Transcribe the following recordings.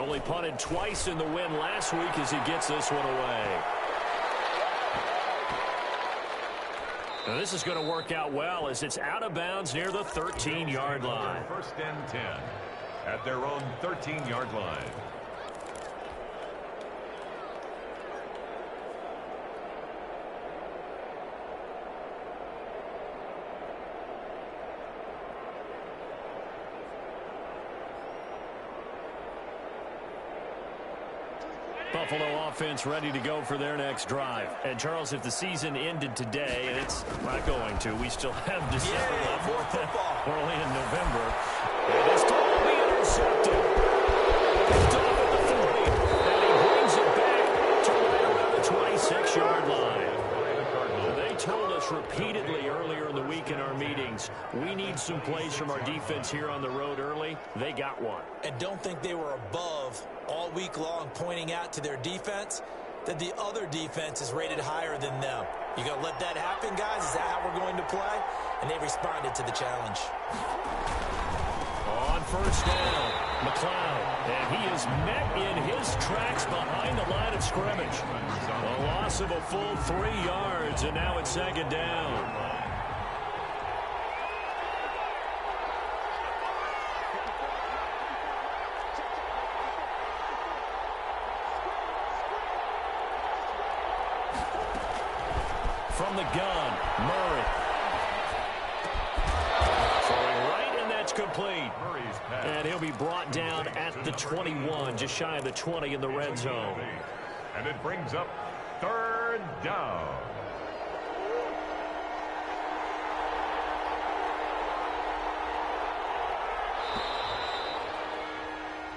Only punted twice in the win last week as he gets this one away. Now this is going to work out well as it's out of bounds near the 13-yard line. First and 10 at their own 13-yard line. Buffalo offense ready to go for their next drive. And, Charles, if the season ended today, and it's not going to, we still have December left. More football. We're only in November. And this time will be intercepted. Picked off at the 40. And he brings it back to right around the 26-yard line. They told us repeatedly earlier in the week in our meetings, we need some plays from our defense here on the road early. They got one. And don't think they were above all week long pointing out to their defense that the other defense is rated higher than them. You going to let that happen, guys? Is that how we're going to play? And they responded to the challenge. On first down, McLeod. And he is met in his tracks behind the line of scrimmage. A loss of a full 3 yards, and now it's second down. From the gun, Murray. Throwing right, and that's complete. And he'll be brought down at the 21, just shy of the 20 in the red zone. And it brings up third down.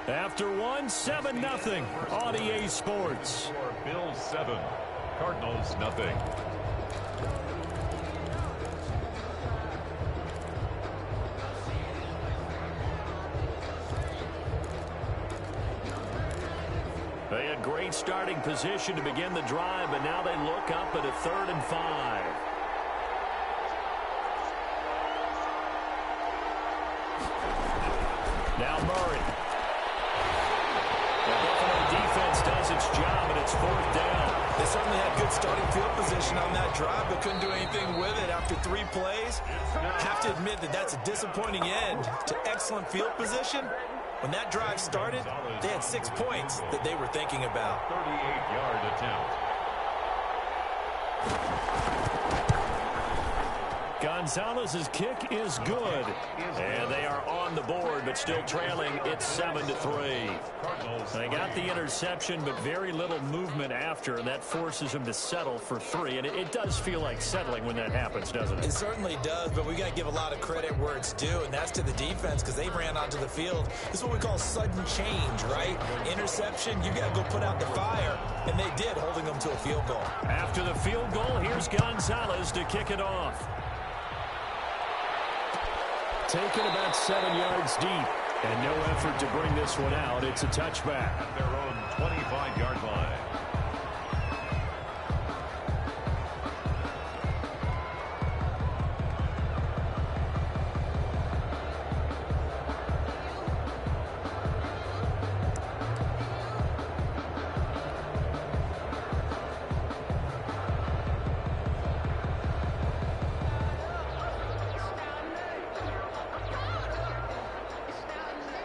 After one, 7-0 on EA Sports. Billz 7, Cardinals nothing. They had great starting position to begin the drive, but now they look up at a 3rd and 5. Now Murray. The Buffalo defense does its job, and it's 4th down. They certainly had good starting field position on that drive, but couldn't do anything with it after 3 plays. Have to admit that that's a disappointing end to excellent field position. When that drive started, they had 6 points that they were thinking about. 38-yard attempt. Gonzalez's kick is good. And they are on the board, but still trailing. It's 7-3. They got the interception, but very little movement after, and that forces them to settle for 3. And it does feel like settling when that happens, doesn't it? It certainly does, but we got to give a lot of credit where it's due, and that's to the defense because they ran onto the field. This is what we call sudden change, right? Interception, you got to go put out the fire, and they did, holding them to a field goal. After the field goal, here's Gonzalez to kick it off. Taken about 7 yards deep, and no effort to bring this one out. It's a touchback. At their own 25-yard line.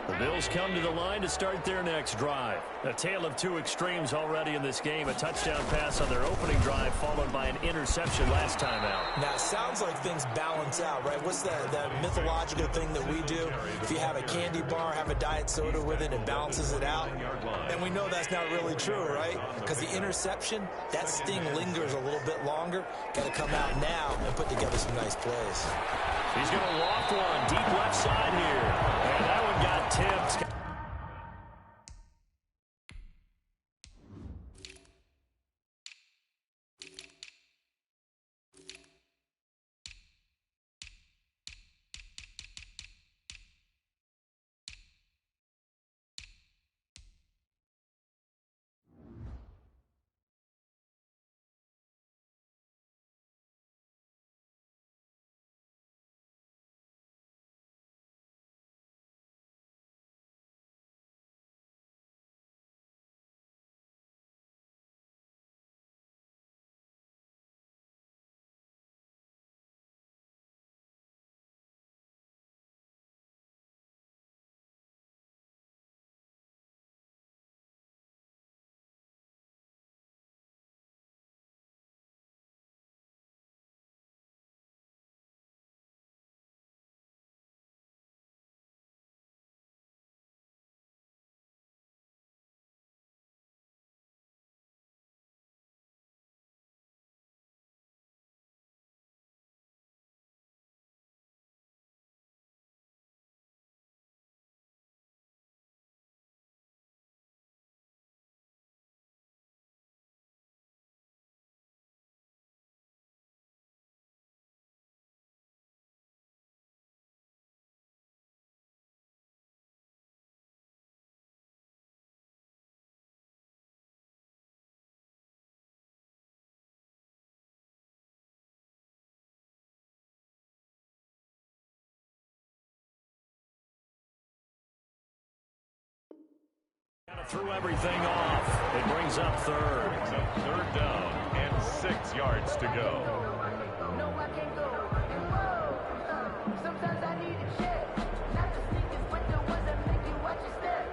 The Bills come to the line to start their next drive. A tale of 2 extremes already in this game. A touchdown pass on their opening drive, followed by an interception last time out. Now, it sounds like things balance out, right? What's that mythological thing that we do? If you have a candy bar, have a diet soda with it, it balances it out. And we know that's not really true, right? Because the interception, that sting lingers a little bit longer. Got to come out now and put together some nice plays. He's going to loft one deep left side here. And that one got tipped. threw everything off. It brings up third. So 3rd down and 6 yards to go. No, I can't go. Whoa. Sometimes I need a check. Not the sneakers, but the ones that make you watch your step.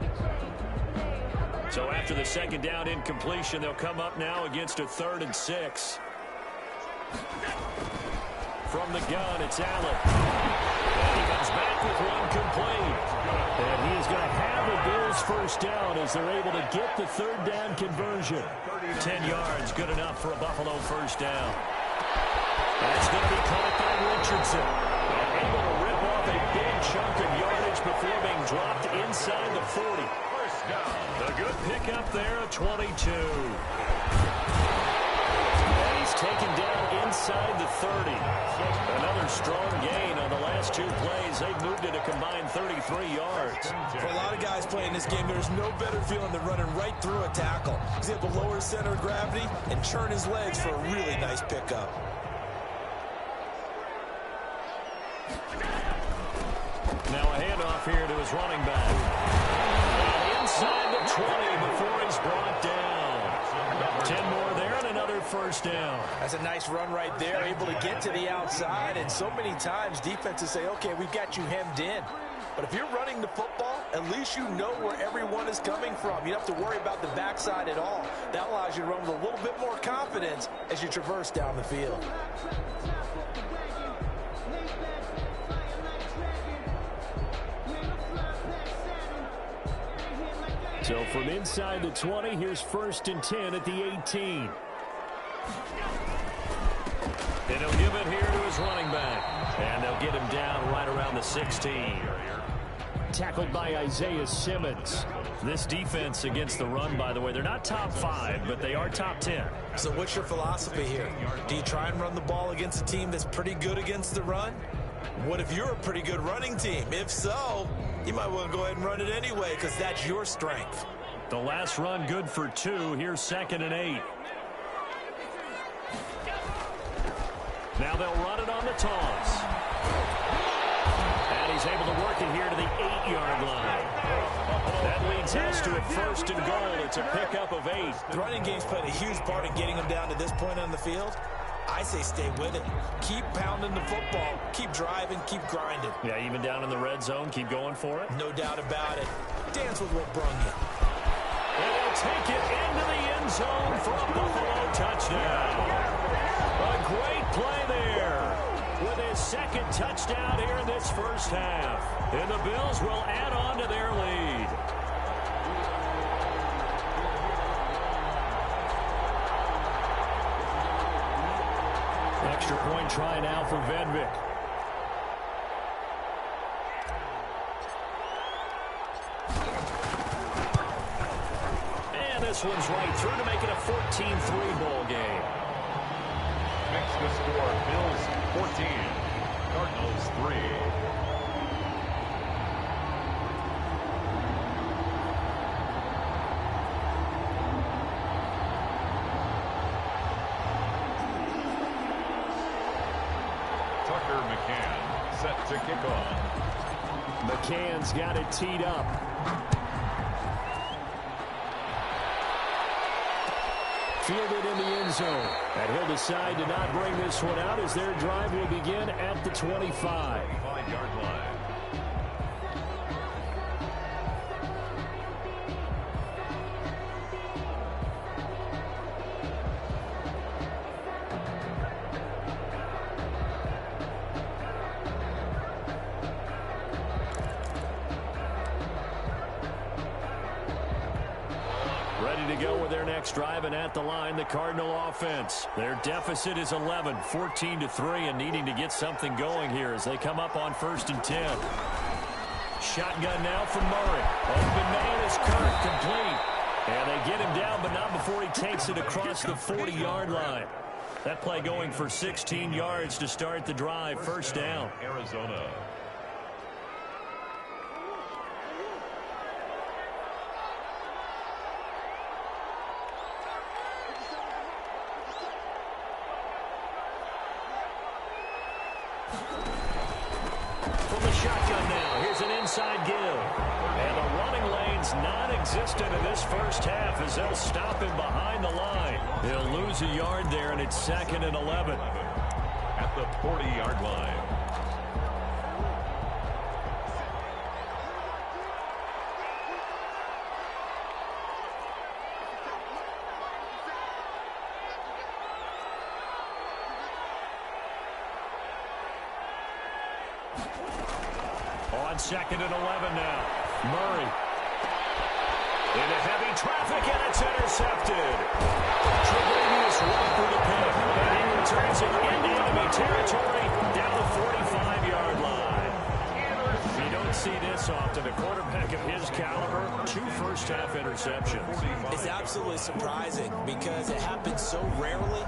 Your chain, name. So after the 2nd down incompletion, they'll come up now against a 3rd and 6. From the gun, it's Allen. And he comes back with one complete. And he is going to have the Bills first down as they're able to get the 3rd down conversion. 10 yards, good enough for a Buffalo first down. That's going to be caught by Richardson. And able to rip off a big chunk of yardage before being dropped inside the 40. First down. A good pickup there at 22. Taken down inside the 30. Another strong gain on the last 2 plays. They've moved it a combined 33 yards. For a lot of guys playing this game, there's no better feeling than running right through a tackle. He's able to lower his center of gravity and churn his legs for a really nice pickup. Now a handoff here to his running back. And inside the 20 before he's brought down. 10 more there and another first down. That's a nice run right there, able to get to the outside. And so many times defenses say, okay, we've got you hemmed in. But if you're running the football, at least you know where everyone is coming from. You don't have to worry about the backside at all. That allows you to run with a little bit more confidence as you traverse down the field. So from inside the 20, here's 1st and 10 at the 18. And he'll give it here to his running back. And they'll get him down right around the 16. Tackled by Isaiah Simmons. This defense against the run, by the way, they're not top 5, but they are top 10. So what's your philosophy here? Do you try and run the ball against a team that's pretty good against the run? What if you're a pretty good running team? If so, you might want to go ahead and run it anyway because that's your strength. The last run good for 2. Here's 2nd and 8. Now they'll run it on the toss. And he's able to work it here to the 8-yard line. That leads us to a 1st and goal. It's a pickup of 8. The running game's played a huge part in getting them down to this point on the field. I say stay with it. Keep pounding the football. Keep driving. Keep grinding. Yeah, even down in the red zone, keep going for it. No doubt about it. Dance with what brung you. And they'll take it into the end zone for a Buffalo touchdown. A great play there with his 2nd touchdown here in this first half. And the Bills will add on to their lead. Extra point try now for Vedvik. And this one's right through to make it a 14-3 ball game. Makes the score Bills 14, Cardinals 3. McCann set to kick off. McCann's got it teed up. Fielded in the end zone. And he'll decide to not bring this one out as their drive will begin at the 25. 5-yard line. Driving at the line, the Cardinal offense. Their deficit is 11, 14-3, and needing to get something going here as they come up on 1st and 10. Shotgun now from Murray. Open man is Kirk, complete. And they get him down, but not before he takes it across the 40-yard line. That play going for 16 yards to start the drive. First down. Arizona. From the shotgun now, here's an inside give. And the running lane's non-existent in this first half as they'll stop him behind the line. He'll lose a yard there, and it's 2nd and 11. At the 40-yard line. On 2nd and 11 now. Murray. Into heavy traffic, and it's intercepted. Tre'Davious White for the pick. And he returns it into enemy territory down the 45-yard line. You don't see this often. A quarterback of his caliber, 2 first-half interceptions. It's absolutely surprising because it happens so rarely.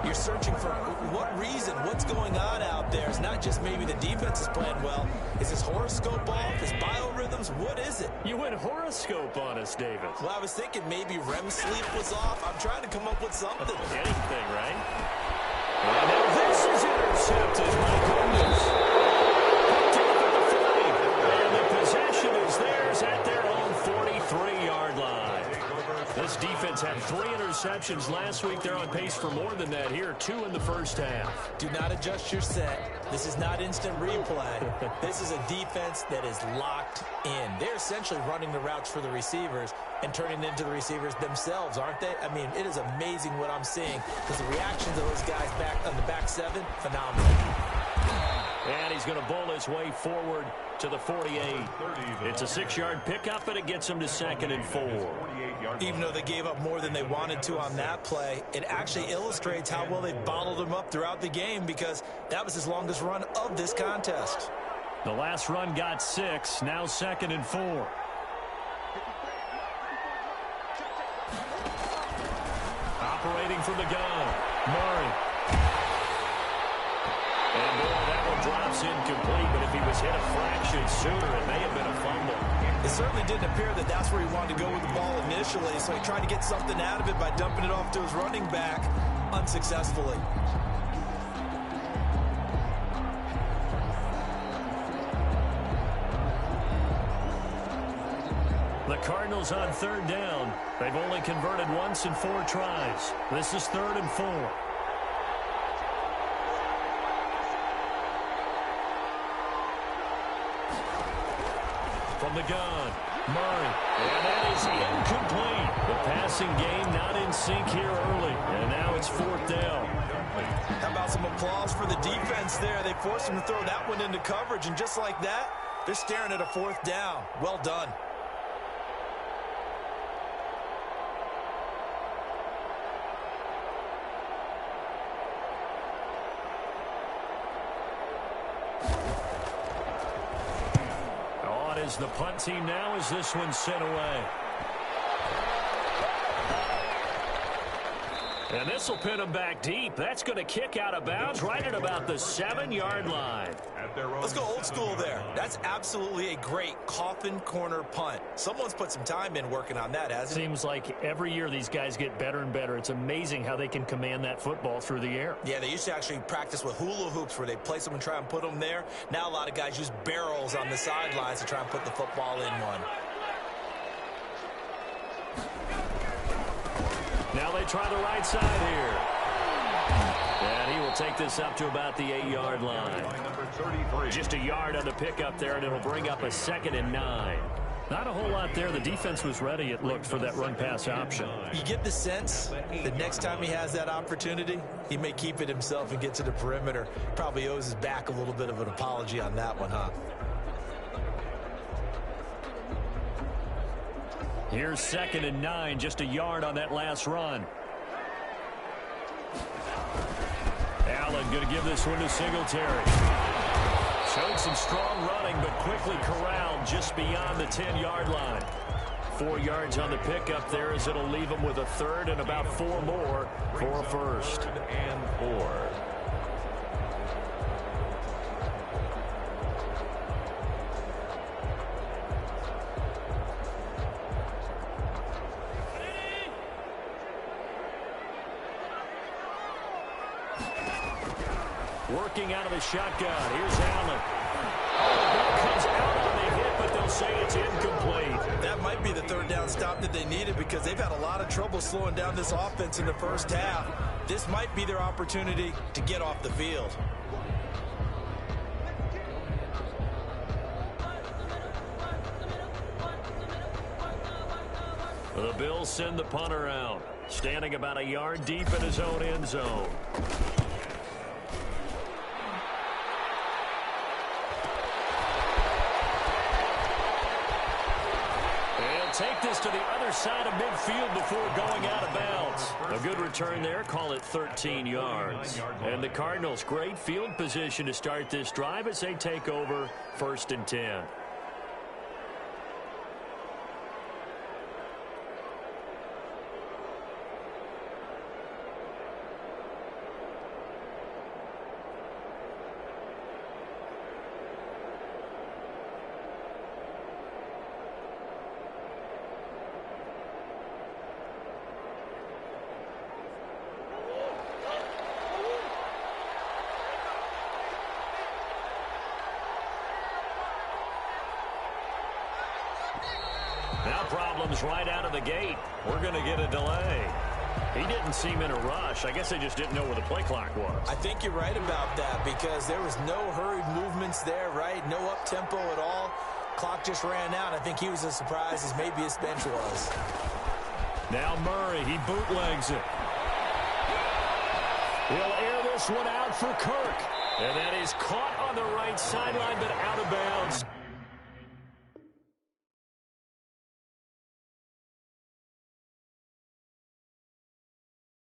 You're searching for what reason, what's going on out there. It's not just maybe the defense is playing well. Is his horoscope off? His biorhythms? What is it? You went horoscope on us, David. Well, I was thinking maybe REM sleep was off. I'm trying to come up with something. Anything, right? And now this is intercepted. My goodness. Picked up at the 40. And the possession is theirs at their own 43-yard line. This defense had 3 interceptions last week. They're on pace for more than that here. 2 in the first half. Do not adjust your set. This is not instant replay. This is a defense that is locked in. They're essentially running the routes for the receivers and turning into the receivers themselves, aren't they? I mean, it is amazing what I'm seeing because the reactions of those guys back on the back 7, phenomenal. And he's going to bowl his way forward to the 48. It's a 6-yard pickup, and it gets him to 2nd and 4. Even though they gave up more than they wanted to on that play, it actually illustrates how well they bottled him up throughout the game because that was his longest run of this contest. The last run got 6, now 2nd and 4. Operating from the gun, Murray. And boy, that one drops incomplete, but if he was hit a fraction sooner, it may have been a fumble. It certainly didn't appear that that's where he wanted to go with the ball initially, so he tried to get something out of it by dumping it off to his running back unsuccessfully. The Cardinals on 3rd down. They've only converted once in 4 tries. This is 3rd and 4. From the gun, Murray, and that is incomplete. The passing game not in sync here early, and now it's 4th down. How about some applause for the defense there? They forced him to throw that one into coverage, and just like that, they're staring at a 4th down. Well done. Is the punt team now as this one's sent away. And this will pin them back deep. That's going to kick out of bounds right at about the 7-yard line. Let's go old school there. That's absolutely a great coffin corner punt. Someone's put some time in working on that, hasn't it? Seems like every year these guys get better and better. It's amazing how they can command that football through the air. Yeah, they used to actually practice with hula hoops where they place them and try and put them there. Now a lot of guys use barrels on the sidelines to try and put the football in one. Now they try the right side here. And he will take this up to about the 8-yard line. Just a yard on the pickup there, and it'll bring up a 2nd and 9. Not a whole lot there. The defense was ready, it looked, for that run-pass option. You get the sense that next time he has that opportunity, he may keep it himself and get to the perimeter. Probably owes his back a little bit of an apology on that one, huh? Here's 2nd and 9, just a yard on that last run. Allen going to give this one to Singletary. Showed some strong running, but quickly corralled just beyond the 10-yard line. 4 yards on the pickup there as it'll leave him with a 3rd and about 4 more for a 1st. And 4. Working out of the shotgun. Here's Allen. Oh, the ball comes out on the hit, but they'll say it's incomplete. That might be the 3rd stop that they needed because they've had a lot of trouble slowing down this offense in the first half. This might be their opportunity to get off the field. The Bills send the punter out, standing about a yard deep in his own end zone. Take this to the other side of midfield before going out of bounds. A good return there, call it 13 yards. And the Cardinals, great field position to start this drive as they take over 1st and 10. Now problems right out of the gate. We're going to get a delay. He didn't seem in a rush. I guess they just didn't know where the play clock was. I think you're right about that because there was no hurried movements there, right? No up-tempo at all. Clock just ran out. I think he was as surprised as maybe his bench was. Now Murray, he bootlegs it. He'll air this one out for Kirk. And that is caught on the right sideline, but out of bounds.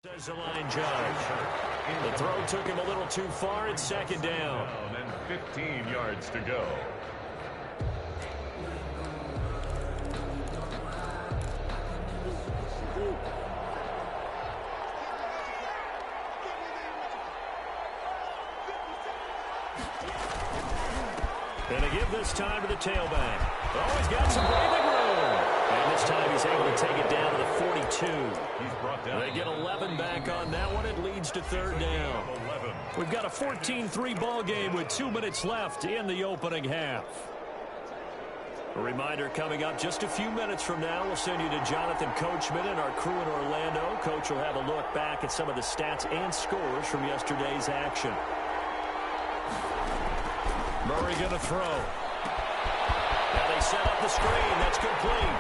Says the line judge. The throw took him a little too far. It's 2nd down. And 15 yards to go. Going to give this time to the tailback. Oh, he's got some breathing room. And this time he's able to take it down to the 42. He's brought down. They get 11 back on that one. It leads to 3rd down. 11. We've got a 14-3 ball game with 2 minutes left in the opening half. A reminder coming up just a few minutes from now. We'll send you to Jonathan Coachman and our crew in Orlando. Coach will have a look back at some of the stats and scores from yesterday's action. Murray going to throw. Now they set up the screen. That's complete.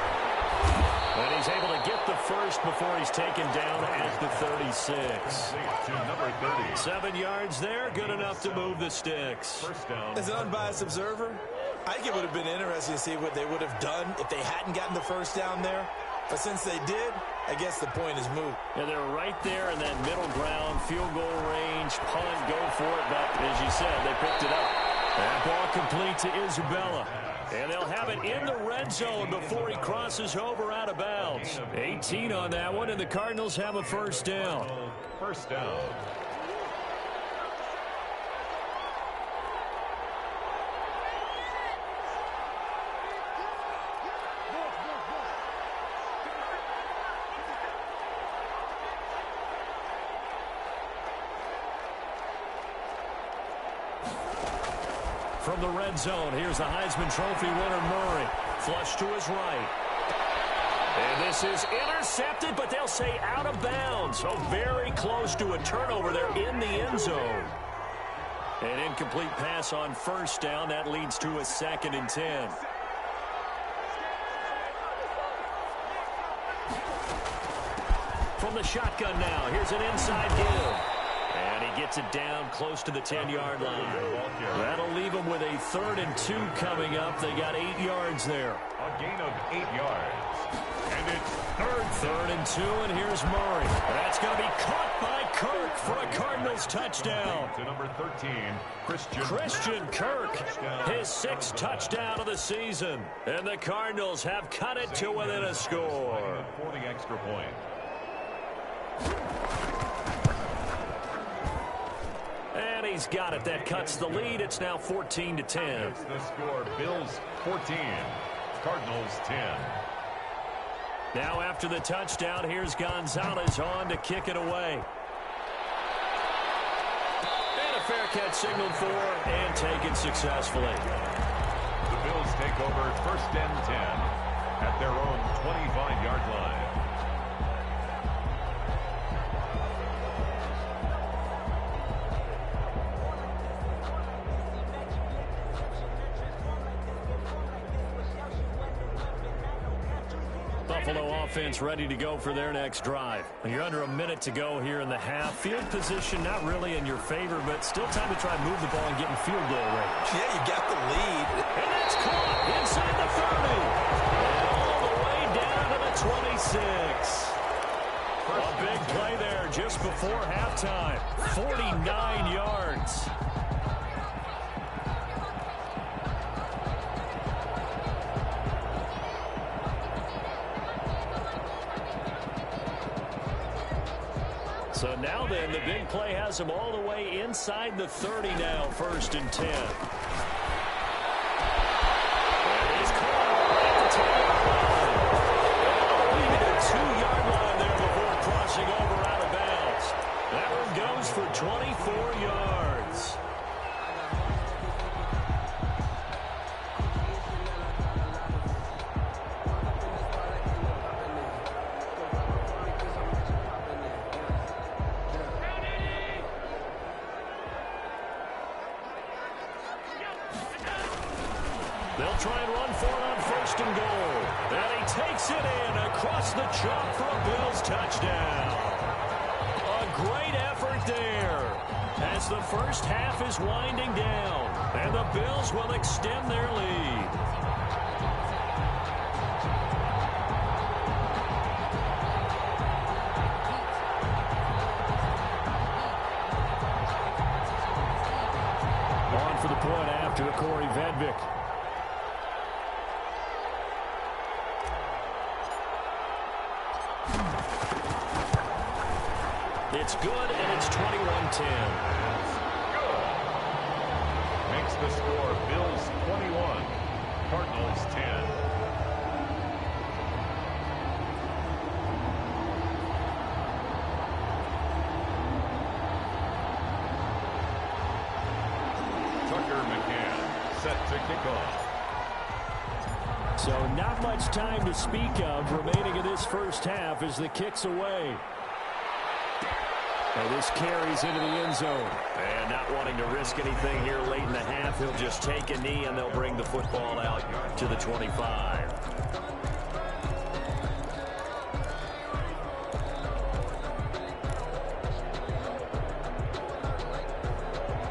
And he's able to get the first before he's taken down at the 36. To number 30. 7 yards there. Good enough to move the sticks. First down. As an unbiased observer, I think it would have been interesting to see what they would have done if they hadn't gotten the first down there. But since they did, I guess the point is moot. And they're right there in that middle ground, field goal range, punt, go for it. But as you said, they picked it up. That ball complete to Isabella. And they'll have it in the red zone before he crosses over out of bounds. 18 on that one, and the Cardinals have a first down. First down. From the red zone, here's the Heisman Trophy winner, Murray. Flush to his right. And this is intercepted, but they'll say out of bounds. So very close to a turnover there in the end zone. An incomplete pass on first down. That leads to a 2nd and 10. From the shotgun now, here's an inside give. And he gets it down close to the 10-yard line. That'll leave them with a 3rd and 2 coming up. They got 8 yards there. A gain of 8 yards. And it's 3rd and 2, and here's Murray. That's going to be caught by Kirk for a Cardinals touchdown. To number 13, Christian Kirk, his 6th touchdown of the season. And the Cardinals have cut it to within a score. For the extra point. And he's got it. That cuts the lead. It's now 14-10. It's the score. Bills 14, Cardinals 10. Now after the touchdown, here's Gonzalez on to kick it away. And a fair catch signaled for and taken successfully. The Bills take over 1st and 10. at their own 25-yard line. Buffalo offense ready to go for their next drive. You're under a minute to go here in the half. Field position not really in your favor, but still time to try and move the ball and get in field goal range. Yeah, you got the lead. And that's caught inside the 30. And all the way down to the 26. A big play there just before halftime. 49 yards. So now then, the big play has him all the way inside the 30 now, 1st and 10. And he's caught at the 10-yard line. Leaving a 2-yard line there before crossing over out of bounds. That one goes for 24 yards. They'll try and run for it on 1st and goal. And he takes it in across the chalk for a Bills touchdown. A great effort there as the first half is winding down. And the Bills will extend their lead. On for the point after Corey Vedvik. It's good, and it's 21-10. Makes the score Bills 21, Cardinals 10. Tucker McCann set to kick off. So not much time to speak of remaining in this first half as the kick's away. And this carries into the end zone. And not wanting to risk anything here late in the half, he'll just take a knee and they'll bring the football out to the 25.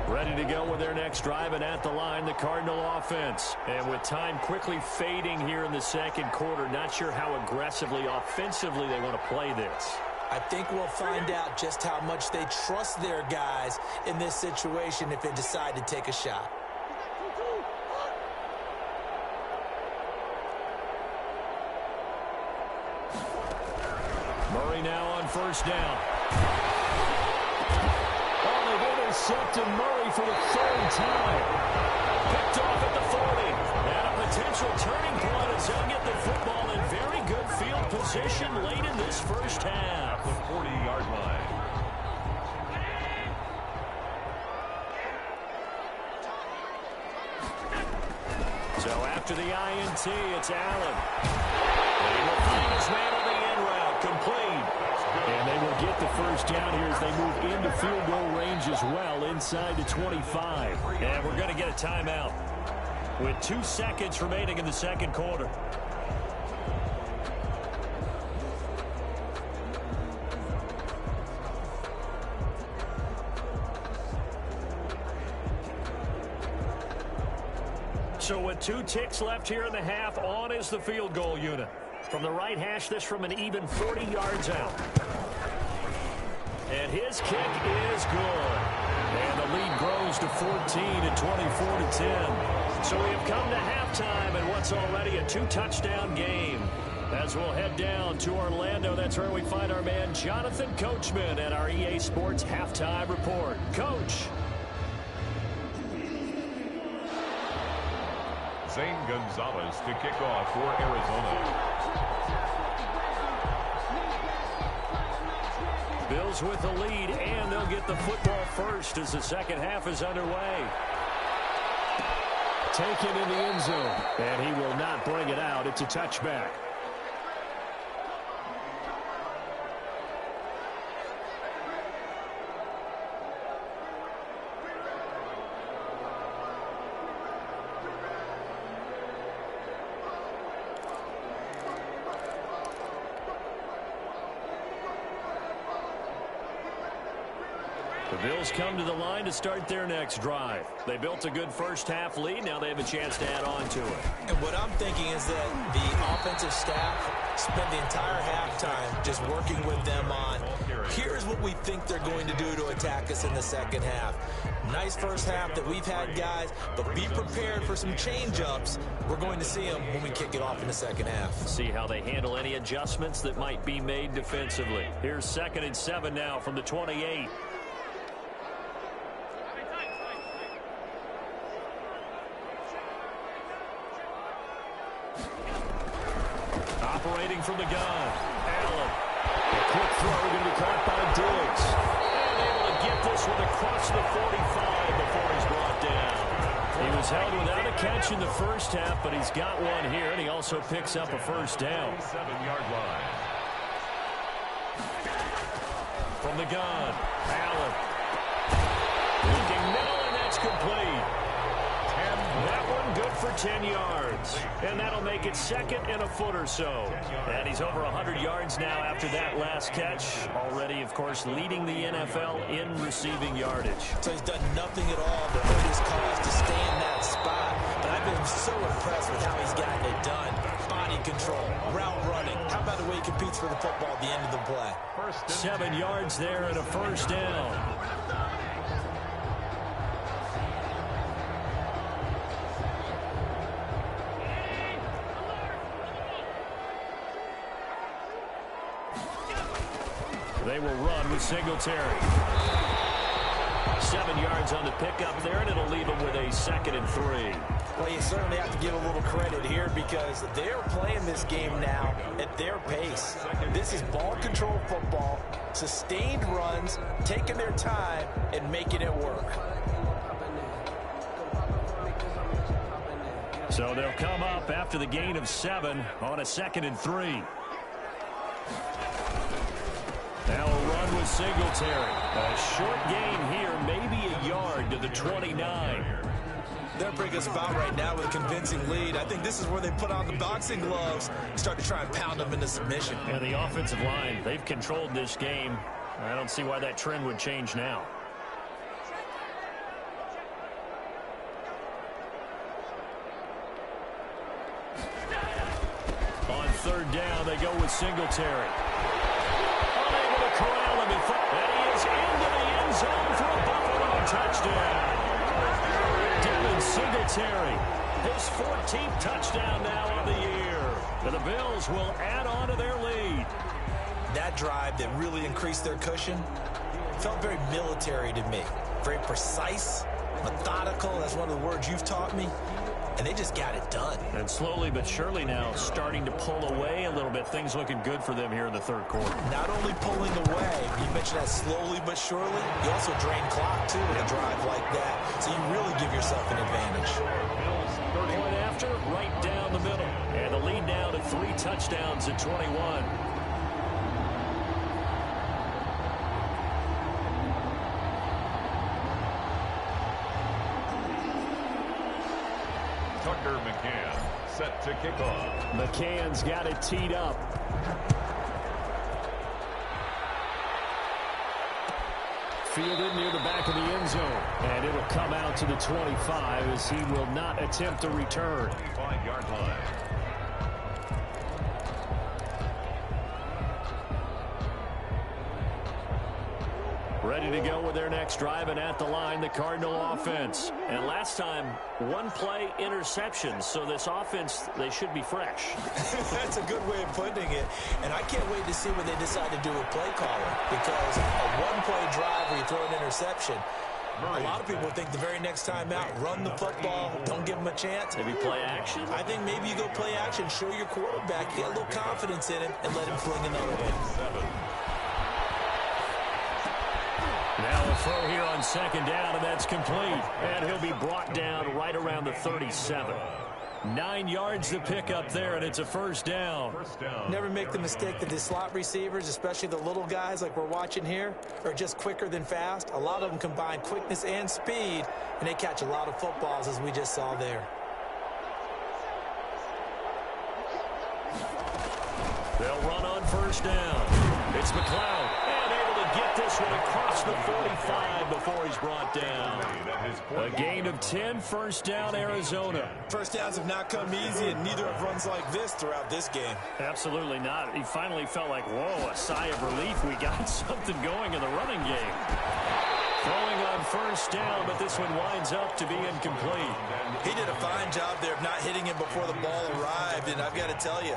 Ready to go with their next drive, and at the line, the Cardinal offense. And with time quickly fading here in the second quarter, not sure how aggressively, offensively they want to play this. I think we'll find out just how much they trust their guys in this situation if they decide to take a shot. Murray now on 1st down. Oh, they've intercepted Murray for the 3rd time. Picked off at the 40. And a potential turning point as he'll get the football in very good field position late in this first half. The 40-yard line. So after the INT, it's Allen. And he will find his man on the end route, complete. And they will get the first down here as they move into field goal range as well, inside the 25. And we're going to get a timeout with 2 seconds remaining in the second quarter. So with 2 ticks left here in the half, on is the field goal unit. From the right hash, this from an even 40 yards out. And his kick is good. And the lead grows to 14 at 24-10. So we have come to halftime in what's already a 2-touchdown game. As we'll head down to Orlando, that's where we find our man Jonathan Coachman at our EA Sports Halftime Report. Coach. Zane Gonzalez to kick off for Arizona. Bills with the lead, and they'll get the football first as the second half is underway. taken in the end zone. And he will not bring it out. It's a touchback. The Bills come to the line to start their next drive. They built a good first-half lead. Now they have a chance to add on to it. And what I'm thinking is that the offensive staff spent the entire halftime just working with them on, here's what we think they're going to do to attack us in the second half. Nice first half that we've had, guys, but be prepared for some change-ups. We're going to see them when we kick it off in the second half. See how they handle any adjustments that might be made defensively. Here's 2nd and 7 now from the 28. Operating from the gun. Allen. A quick throw going to be caught by Diggs. And able to get this one across the 45 before he's brought down. He was held without a catch in the first half, but he's got one here, and he also picks up a first down. 7-yard line. From the gun. Allen. Looking middle, and that's complete. That one good for 10 yards. And that'll make it 2nd and a foot or so. And he's over 100 yards now after that last catch. Already, of course, leading the NFL in receiving yardage. So he's done nothing at all to hurt his cause to stay in that spot. But I've been so impressed with how he's gotten it done. Body control, route running. How about the way he competes for the football at the end of the play? 7 yards there and a first down. They will run with Singletary. 7 yards on the pickup there, and it'll leave them with a 2nd and 3. Well, you certainly have to give a little credit here because they're playing this game now at their pace. This is ball control football, sustained runs, taking their time, and making it work. So they'll come up after the gain of 7 on a 2nd and 3. Now a run with Singletary. A short gain here, maybe a yard to the 29. They're a pretty good spot right now with a convincing lead. I think this is where they put on the boxing gloves and start to try and pound them into submission. And the offensive line, they've controlled this game. I don't see why that trend would change now. On 3rd down, they go with Singletary. Corral him in front, and he is into the end zone for a Buffalo touchdown. Devin Singletary, his 14th touchdown now on the year. And the Bills will add on to their lead. That drive that really increased their cushion felt very military to me. Very precise, methodical. That's one of the words you've taught me. And they just got it done. And slowly but surely now starting to pull away a little bit. Things looking good for them here in the 3rd quarter. Not only pulling away, you mentioned that slowly but surely, you also drain clock, too, in a drive like that. So you really give yourself an advantage. Point after, right down the middle. And the lead now to 3 touchdowns at 21. McCann set to kick off. McCann's got it teed up. Fielded near the back of the end zone. And it'll come out to the 25 as he will not attempt to return. 25-yard line. Ready to go with their next drive, and at the line, the Cardinal offense. And last time, 1-play interception, so this offense, they should be fresh. That's a good way of putting it. And I can't wait to see what they decide to do with play calling, because a 1-play drive where you throw an interception, a lot of people think the very next time out, run the football, don't give them a chance. Maybe play action? I think maybe you go play action, show your quarterback, get a little confidence in him, and let him fling another one. Now a throw here on second down, and that's complete. And he'll be brought down right around the 37. 9 yards to pick up there, and it's a first down. Never make the mistake that the slot receivers, especially the little guys like we're watching here, are just quicker than fast. A lot of them combine quickness and speed, and they catch a lot of footballs, as we just saw there. They'll run on first down. It's McLeod, and able to get this one across the 45 before he's brought down. A gain of 10, first down, Arizona. First downs have not come easy, and neither have runs like this throughout this game. Absolutely not. He finally felt like, whoa, a sigh of relief. We got something going in the running game. Throwing on first down, but this one winds up to be incomplete. He did a fine job there of not hitting him before the ball arrived, and I've got to tell you,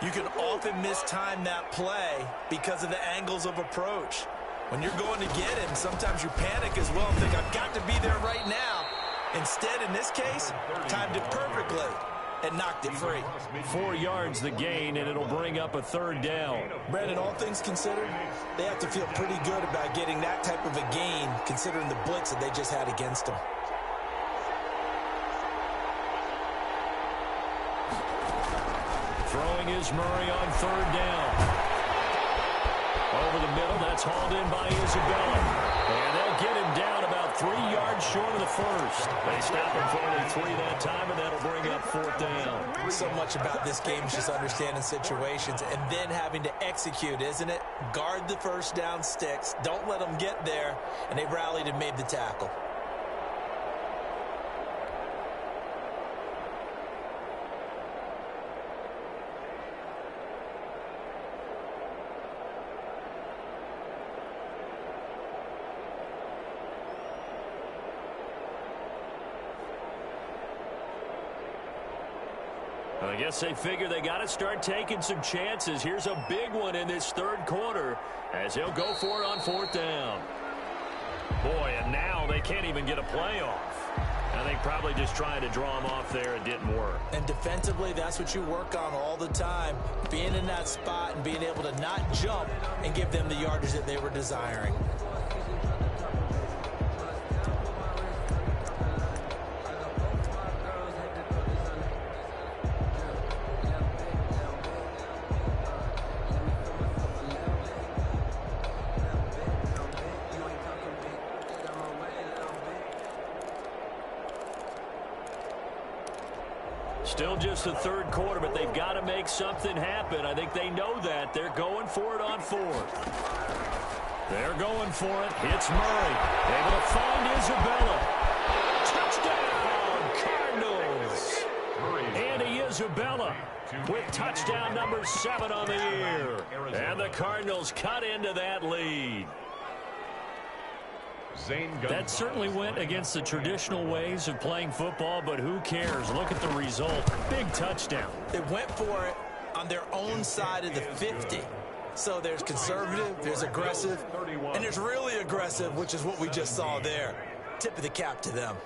you can often mistime that play because of the angles of approach. When you're going to get him, sometimes you panic as well and think, I've got to be there right now. Instead, in this case, timed it perfectly and knocked it free. 4 yards the gain, and it'll bring up a third down. Brandon, all things considered, they have to feel pretty good about getting that type of a gain, considering the blitz that they just had against them. Throwing is Murray on third down. Over the middle, that's hauled in by Isabella. And they'll get him down about 3 yards short of the first. They stop him for only 3 that time, and that'll bring up fourth down. So much about this game is just understanding situations and then having to execute, isn't it? Guard the first down sticks. Don't let them get there. And they rallied and made the tackle. I guess they figure they got to start taking some chances. Here's a big one in this third quarter as they'll go for it on fourth down. Boy, and now they can't even get a play off. I think probably just trying to draw them off there. It didn't work. And defensively, that's what you work on all the time. Being in that spot and being able to not jump and give them the yardage that they were desiring. Still just the third quarter, but they've got to make something happen. I think they know that. They're going for it on fourth. They're going for it. Hits Murray. Able to find Isabella. Touchdown, Cardinals. Andy Isabella with touchdown number 7 on the year. And the Cardinals cut into that lead. That certainly went against the traditional ways of playing football, but who cares? Look at the result. Big touchdown. They went for it on their own side of the 50. So there's conservative, there's aggressive, and there's really aggressive, which is what we just saw there. Tip of the cap to them.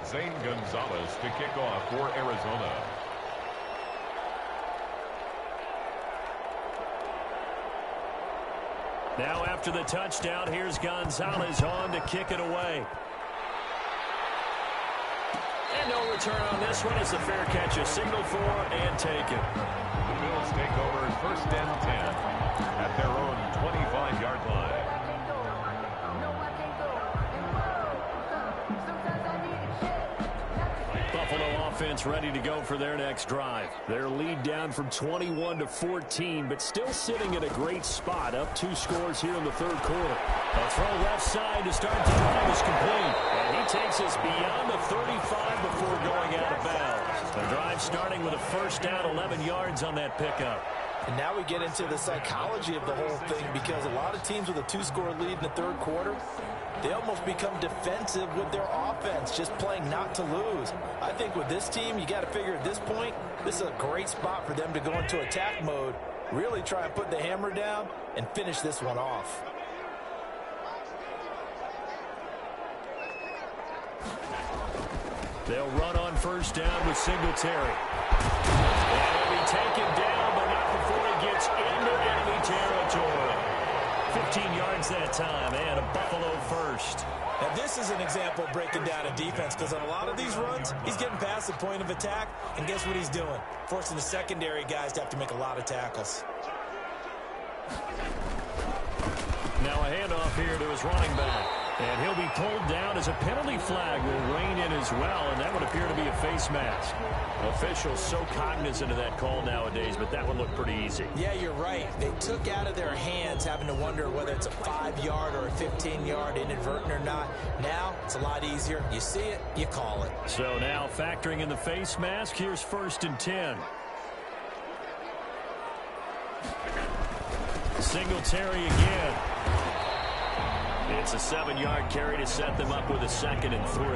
Zane Gonzalez to kick off for Arizona. Now after the touchdown, here's Gonzalez on to kick it away. And no return on this one as the fair catch is signaled for and taken. The Bills take over first and 10 at their own 25-yard line. Buffalo offense ready to go for their next drive. Their lead down from 21 to 14, but still sitting at a great spot. Up 2 scores here in the third quarter. A throw left side to start the drive is complete. And he takes us beyond the 35 before going out of bounds. The drive starting with a first down, 11 yards on that pickup. And now we get into the psychology of the whole thing, because a lot of teams with a 2-score lead in the third quarter, they almost become defensive with their offense, just playing not to lose. I think with this team, you got to figure at this point, this is a great spot for them to go into attack mode, really try and put the hammer down and finish this one off. They'll run on first down with Singletary. And he'll be taken down, but not before he gets into enemy territory. 15 yards that time, and a Buffalo first. Now, this is an example of breaking down a defense, because on a lot of these runs, he's getting past the point of attack, and guess what he's doing? Forcing the secondary guys to have to make a lot of tackles. Now a handoff here to his running back. And he'll be pulled down as a penalty flag will rein in as well, and that would appear to be a face mask. Officials so cognizant of that call nowadays, but that would look pretty easy. Yeah, you're right. They took out of their hands having to wonder whether it's a 5-yard or a 15-yard inadvertent or not. Now it's a lot easier. You see it, you call it. So now factoring in the face mask, here's 1st and 10. Singletary again. It's a 7-yard carry to set them up with a 2nd and 3.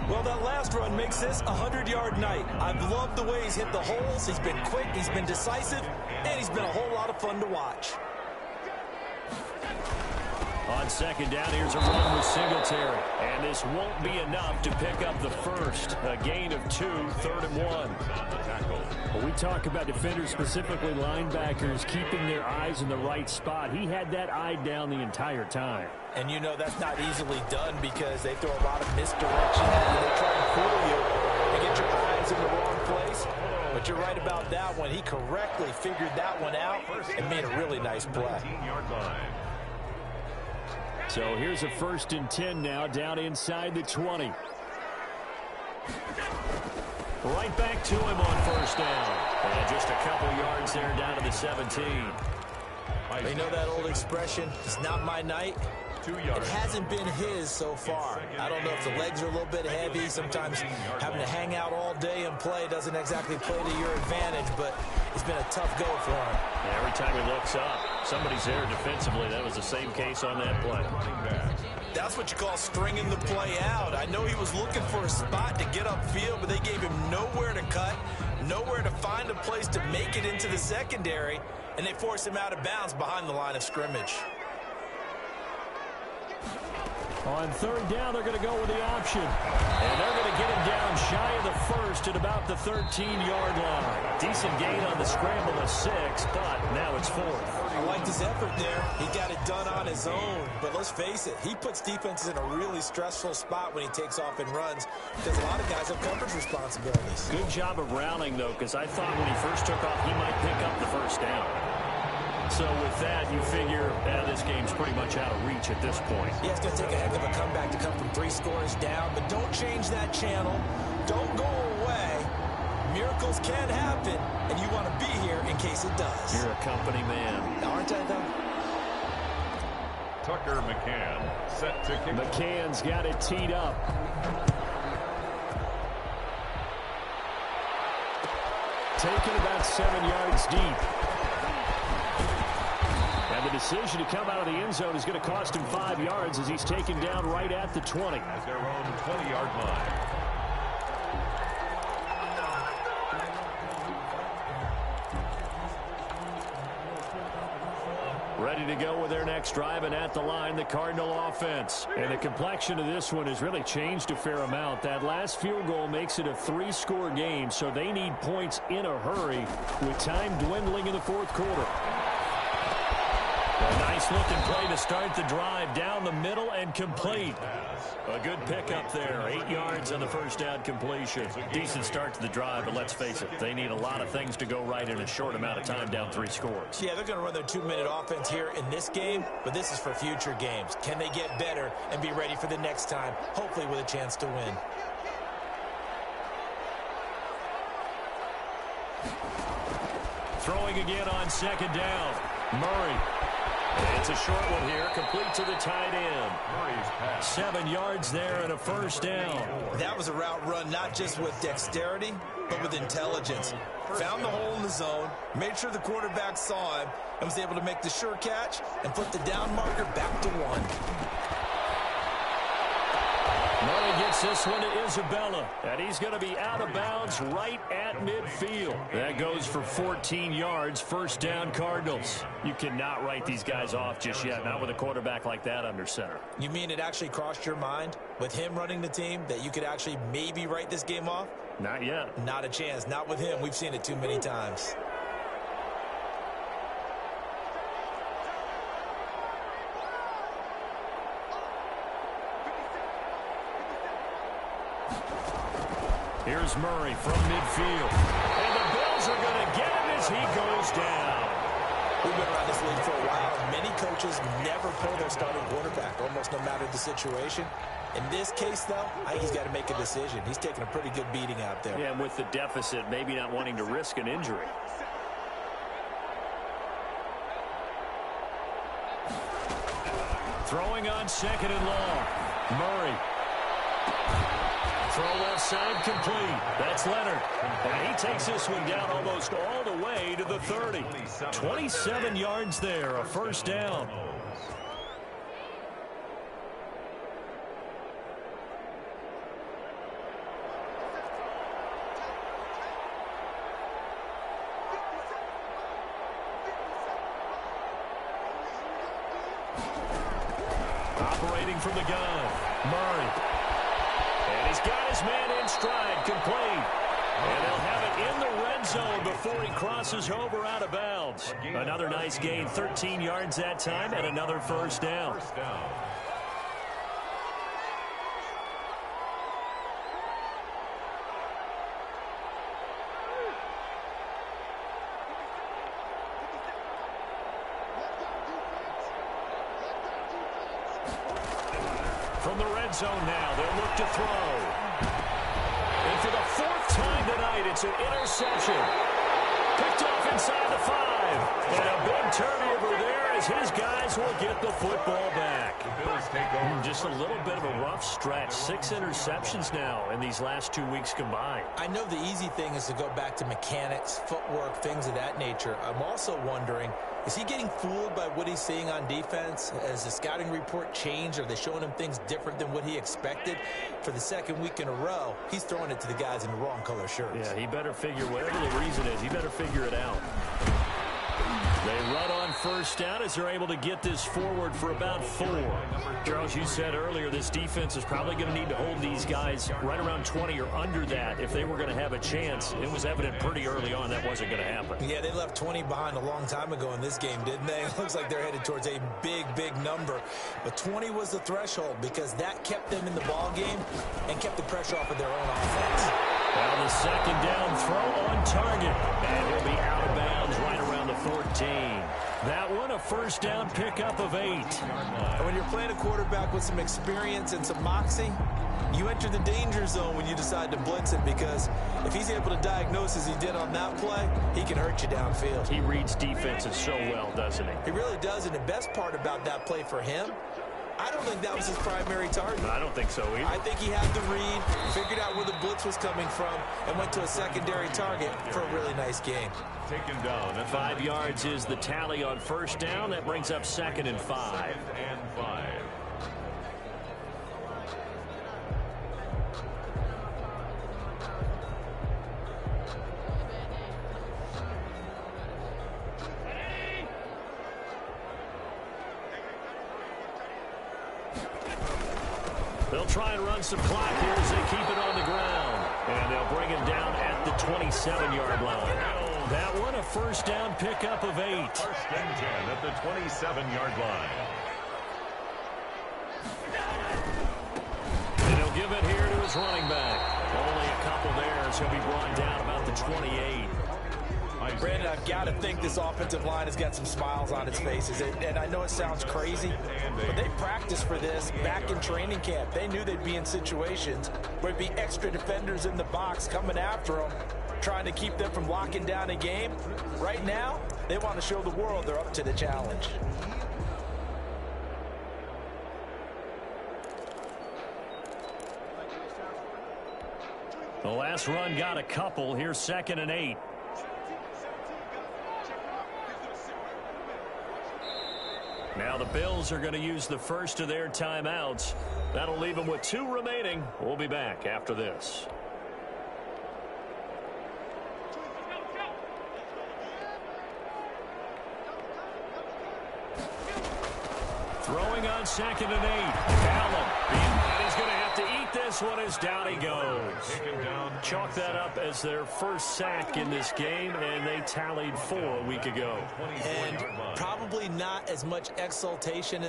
Well, that last run makes this a 100-yard night. I've loved the way he's hit the holes. He's been quick, he's been decisive, and he's been a whole lot of fun to watch. On 2nd down, here's a run with Singletary. And this won't be enough to pick up the first. A gain of 2, 3rd and 1. Well, we talk about defenders, specifically linebackers, keeping their eyes in the right spot. He had that eye down the entire time. And you know that's not easily done because they throw a lot of misdirection at you. They try to fool you and get your eyes in the wrong place. But you're right about that one. He correctly figured that one out and made a really nice play. So here's a 1st and 10 now, down inside the 20. Right back to him on 1st down. And just a couple yards there down to the 17. You know that old expression, it's not my night? 2 yards. It hasn't been his so far. I don't know if the legs are a little bit heavy. Sometimes having to hang out all day and play doesn't exactly play to your advantage, but it's been a tough go for him. Yeah, every time he looks up, somebody's there defensively. That was the same case on that play. That's what you call stringing the play out. I know he was looking for a spot to get upfield, but they gave him nowhere to cut, nowhere to find a place to make it into the secondary, and they forced him out of bounds behind the line of scrimmage. On 3rd down, they're going to go with the option. And they're going to get him down shy of the first at about the 13-yard line. Decent gain on the scramble of 6, but now it's 4th. I liked his effort there. He got it done on his own. But let's face it, he puts defenses in a really stressful spot when he takes off and runs because a lot of guys have coverage responsibilities. Good job of rounding, though, because I thought when he first took off, he might pick up the 1st down. So with that, you figure this game's pretty much out of reach at this point. Yeah, it's going to take a heck of a comeback to come from 3 scores down, but don't change that channel. Don't go away. Miracles can happen, and you want to be here in case it does. You're a company man. Aren't I, though? Tucker McCann set to kick. McCann's got it teed up. Taken about 7 yards deep. And the decision to come out of the end zone is going to cost him 5 yards as he's taken down right at the 20. At their own 20-yard line. Ready to go with their next drive, and at the line, the Cardinal offense. And the complexion of this one has really changed a fair amount. That last field goal makes it a 3-score game, so they need points in a hurry with time dwindling in the 4th quarter. A nice-looking play to start the drive down the middle and complete. A good pickup there. 8 yards on the 1st down completion. Decent start to the drive, but let's face it, they need a lot of things to go right in a short amount of time down 3 scores. Yeah, they're going to run their 2-minute offense here in this game, but this is for future games. Can they get better and be ready for the next time, hopefully with a chance to win? Throwing again on 2nd down. Murray. It's a short one here, complete to the tight end. Murray's pass. 7 yards there and a 1st down. That was a route run not just with dexterity, but with intelligence. Found the hole in the zone, made sure the quarterback saw him, and was able to make the sure catch and put the down marker back to 1. Murray And he gets this one to Isabella. And he's going to be out of bounds right at midfield. That goes for 14 yards. First down, Cardinals. You cannot write these guys off just yet, not with a quarterback like that under center. You mean it actually crossed your mind with him running the team that you could actually maybe write this game off? Not yet. Not a chance. Not with him. We've seen it too many times. Here's Murray from midfield. And the Bills are going to get him as he goes down. We've been around this league for a while. Many coaches never pull their starting quarterback, almost no matter the situation. In this case, though, I think he's got to make a decision. He's taking a pretty good beating out there. Yeah, and with the deficit, maybe not wanting to risk an injury. Throwing on second and long. Murray. Throw left side complete. That's Leonard. And he takes this one down almost all the way to the 30. 27 yards there, a first down. Operating from the gun, Murray. And he's got his man in stride, complete. And they'll have it in the red zone before he crosses over out of bounds. Another nice gain, 13 yards that time, and another first down. From the red zone now, they'll look to throw. And for the fourth time tonight, it's an interception. Picked off inside the 5. And a big turnover there as his guys will get the football back. The Bills take over. Just a little bit of a rough stretch. 6 interceptions now in these last 2 weeks combined. I know the easy thing is to go back to mechanics, footwork, things of that nature. I'm also wondering, is he getting fooled by what he's seeing on defense? Has the scouting report changed? Are they showing him things different than what he expected? For the second week in a row, he's throwing it to the guys in the wrong color shirts. Yeah, he better figure, whatever the reason is, he better figure it out. They run on first down as they're able to get this forward for about 4. Charles, you said earlier this defense is probably going to need to hold these guys right around 20 or under that if they were going to have a chance. It was evident pretty early on that wasn't going to happen. Yeah, they left 20 behind a long time ago in this game, didn't they? It looks like they're headed towards a big, big number. But 20 was the threshold because that kept them in the ball game and kept the pressure off of their own offense. Now the second down throw on target. And he'll be out of bounds right around the 14. That one a first down pickup of 8. And when you're playing a quarterback with some experience and some moxie, you enter the danger zone when you decide to blitz him, because if he's able to diagnose as he did on that play, he can hurt you downfield. He reads defenses so well, doesn't he? He really does, and the best part about that play for him, I don't think that was his primary target. I don't think so either. I think he had the read, figured out where the blitz was coming from, and went to a secondary target for a really nice game. Taken down at 5 yards is the tally on first down. That brings up 2nd and 5. 2nd and 5. They'll try and run some clock here as they keep it on the ground. And they'll bring him down at the 27-yard line. That one a first down pickup of 8. 1st and 10 at the 27-yard line. And he'll give it here to his running back. Only a couple there as he'll be brought down about the 28. Brandon, I've got to think this offensive line has got some smiles on its faces. And I know it sounds crazy, but they practiced for this back in training camp. They knew they'd be in situations where there'd be extra defenders in the box coming after them, trying to keep them from locking down a game. Right now, they want to show the world they're up to the challenge. The last run got a couple. Here's 2nd and 8. Now the Bills are going to use the first of their timeouts. That'll leave them with 2 remaining. We'll be back after this. Throwing on 2nd and 8. Allen. And he's going to have to eat this one as down he goes. Chalk that up as their first sack in this game, and they tallied 4 a week ago. And probably not as much exultation